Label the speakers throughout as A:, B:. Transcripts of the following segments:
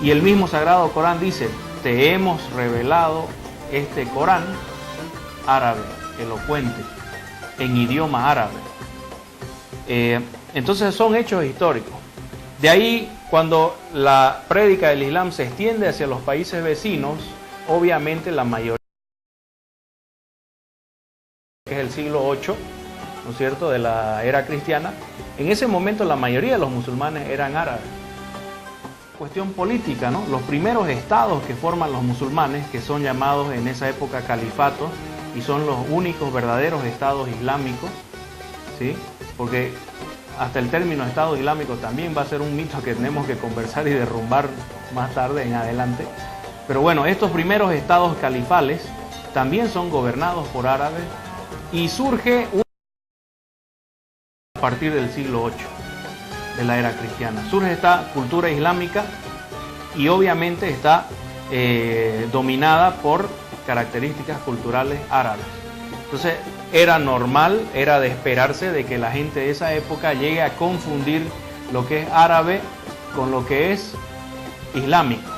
A: Y el mismo Sagrado Corán dice, te hemos revelado este Corán árabe, elocuente, en idioma árabe. Entonces son hechos históricos. De ahí, cuando la prédica del Islam se extiende hacia los países vecinos, obviamente la mayoría, que es el siglo VIII, ¿no es cierto?, de la era cristiana, en ese momento la mayoría de los musulmanes eran árabes. Cuestión política, ¿no? Los primeros estados que forman los musulmanes, que son llamados en esa época califatos, y son los únicos verdaderos estados islámicos, ¿sí? Porque hasta el término Estado Islámico también va a ser un mito que tenemos que conversar y derrumbar más tarde en adelante. Pero bueno, estos primeros estados califales también son gobernados por árabes y surge a partir del siglo VIII de la era cristiana. Surge esta cultura islámica y obviamente está dominada por características culturales árabes. Entonces era normal, era de esperarse de que la gente de esa época llegue a confundir lo que es árabe con lo que es islámico.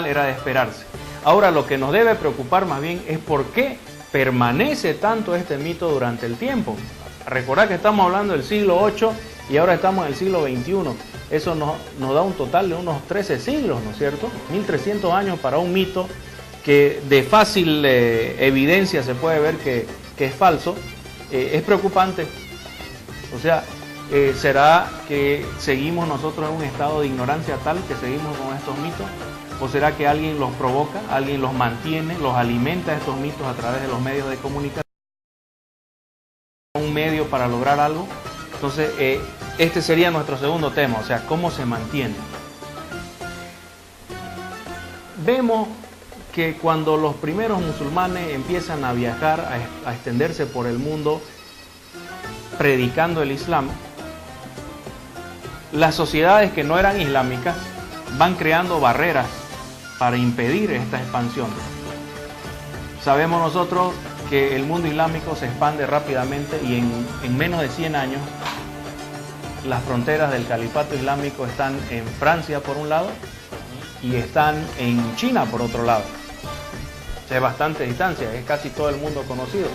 A: Era de esperarse. Ahora lo que nos debe preocupar más bien es por qué permanece tanto este mito durante el tiempo. Recordad que estamos hablando del siglo VIII y ahora estamos en el siglo XXI. Eso nos da un total de unos 13 siglos, ¿no es cierto? 1300 años para un mito que de fácil evidencia se puede ver que es falso. Es preocupante. O sea, ¿será que seguimos nosotros en un estado de ignorancia tal que seguimos con estos mitos? ¿O será que alguien los provoca, alguien los mantiene, los alimenta estos mitos a través de los medios de comunicación? Un medio para lograr algo. Entonces, este sería nuestro segundo tema, o sea, ¿cómo se mantiene? Vemos que cuando los primeros musulmanes empiezan a viajar, a extenderse por el mundo, predicando el Islam, las sociedades que no eran islámicas van creando barreras para impedir esta expansión. Sabemos nosotros que el mundo islámico se expande rápidamente y en menos de 100 años las fronteras del califato islámico están en Francia por un lado y están en China por otro lado. O sea, es bastante distancia, es casi todo el mundo conocido.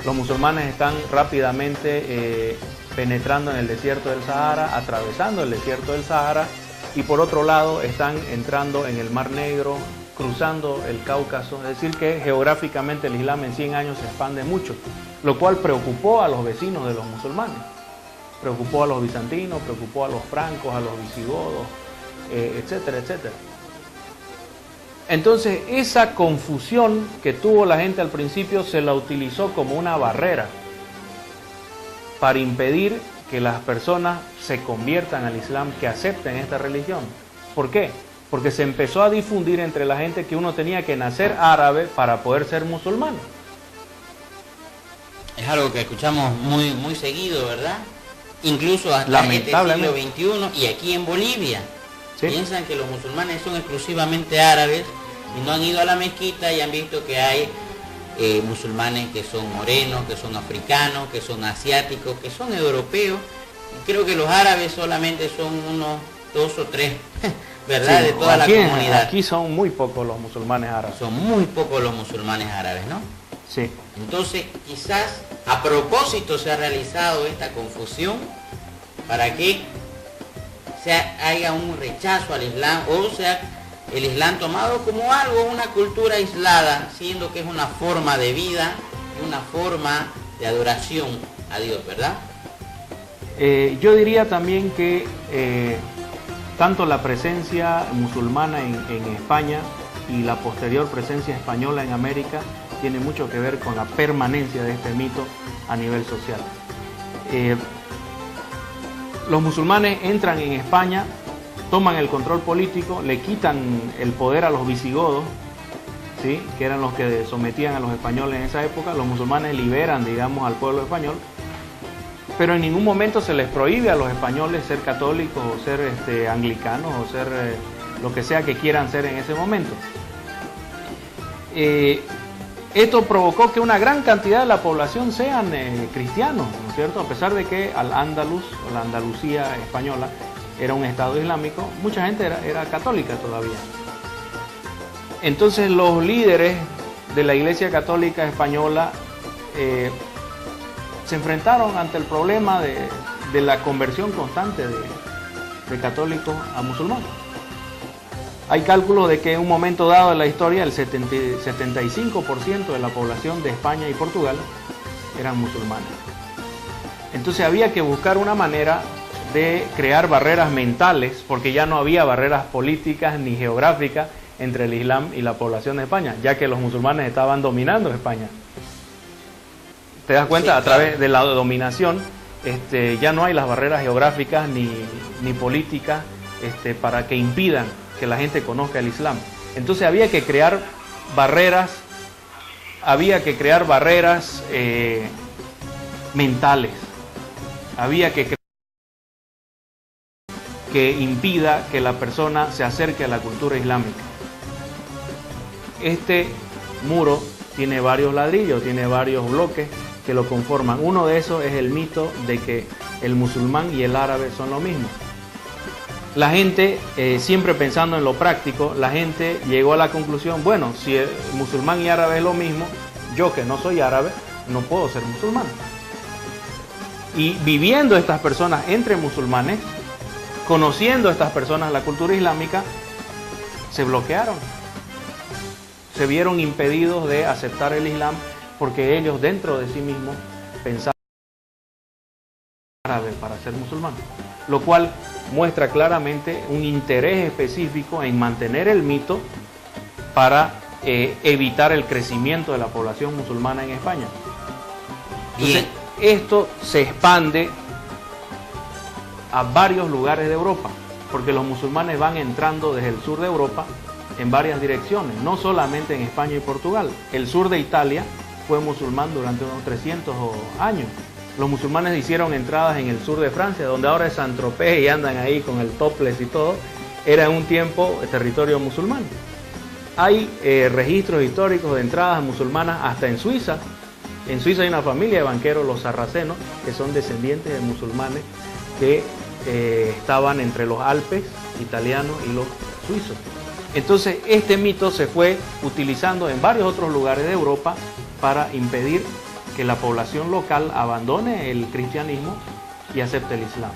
A: Los musulmanes están rápidamente penetrando en el desierto del Sahara, atravesando el desierto del Sahara, y por otro lado están entrando en el Mar Negro, cruzando el Cáucaso. Es decir que geográficamente el Islam en 100 años se expande mucho, lo cual preocupó a los vecinos de los musulmanes. Preocupó a los bizantinos, preocupó a los francos, a los visigodos, etcétera, etcétera. Entonces esa confusión que tuvo la gente al principio se la utilizó como una barrera para impedir que las personas se conviertan al Islam, que acepten esta religión. ¿Por qué? Porque se empezó a difundir entre la gente que uno tenía que nacer árabe para poder ser musulmán.
B: Es algo que escuchamos muy seguido, ¿verdad? Incluso hasta
A: lamentablemente
B: este siglo XXI y aquí en Bolivia.
A: ¿Sí?
B: Piensan que los musulmanes son exclusivamente árabes y no han ido a la mezquita y han visto que hay musulmanes que son morenos, que son africanos, que son asiáticos, que son europeos. Y creo que los árabes solamente son unos 2 o 3, ¿verdad?
A: Sí,
B: de toda la comunidad.
A: Aquí son muy pocos los musulmanes árabes.
B: Son muy pocos los musulmanes árabes, ¿no?
A: Sí.
B: Entonces, quizás a propósito se ha realizado esta confusión para que haya un rechazo al Islam, o sea, el Islam tomado como algo, una cultura aislada, siendo que es una forma de vida y una forma de adoración a Dios, ¿verdad?
A: Yo diría también que tanto la presencia musulmana en España y la posterior presencia española en América tiene mucho que ver con la permanencia de este mito a nivel social. Los musulmanes entran en España, toman el control político, le quitan el poder a los visigodos, ¿sí?, que eran los que sometían a los españoles en esa época. Los musulmanes liberan, digamos, al pueblo español, pero en ningún momento se les prohíbe a los españoles ser católicos o ser anglicanos o ser lo que sea que quieran ser en ese momento. Esto provocó que una gran cantidad de la población sean cristianos, ¿no es cierto? A pesar de que Al-Ándalus, o la Andalucía española, era un Estado islámico, mucha gente era católica todavía. Entonces los líderes de la Iglesia Católica Española se enfrentaron ante el problema de la conversión constante de católicos a musulmanes. Hay cálculos de que en un momento dado de la historia el 75% de la población de España y Portugal eran musulmanes. Entonces había que buscar una manera de crear barreras mentales, porque ya no había barreras políticas ni geográficas entre el Islam y la población de España, ya que los musulmanes estaban dominando España. ¿Te das cuenta? Sí, claro. A través de la dominación ya no hay las barreras geográficas ni políticas para que impidan que la gente conozca el Islam. Entonces había que crear barreras mentales. Había que impida que la persona se acerque a la cultura islámica. Este muro tiene varios ladrillos, tiene varios bloques que lo conforman. Uno de esos es el mito de que el musulmán y el árabe son lo mismo. La gente, siempre pensando en lo práctico, la gente llegó a la conclusión, bueno, si el musulmán y árabe es lo mismo, yo que no soy árabe, no puedo ser musulmán. Y viviendo estas personas entre musulmanes, conociendo a estas personas la cultura islámica, se bloquearon. Se vieron impedidos de aceptar el Islam porque ellos dentro de sí mismos pensaban árabe para ser musulmán, lo cual muestra claramente un interés específico en mantener el mito para evitar el crecimiento de la población musulmana en España. Entonces, esto se expande a varios lugares de Europa, porque los musulmanes van entrando desde el sur de Europa en varias direcciones, no solamente en España y Portugal. El sur de Italia fue musulmán durante unos 300 años. Los musulmanes hicieron entradas en el sur de Francia, donde ahora es Saint-Tropez y andan ahí con el topless y todo. Era en un tiempo territorio musulmán. Hay registros históricos de entradas musulmanas hasta en Suiza. En Suiza hay una familia de banqueros, los sarracenos, que son descendientes de musulmanes que estaban entre los Alpes italianos y los suizos. Entonces este mito se fue utilizando en varios otros lugares de Europa para impedir que la población local abandone el cristianismo y acepte el Islam.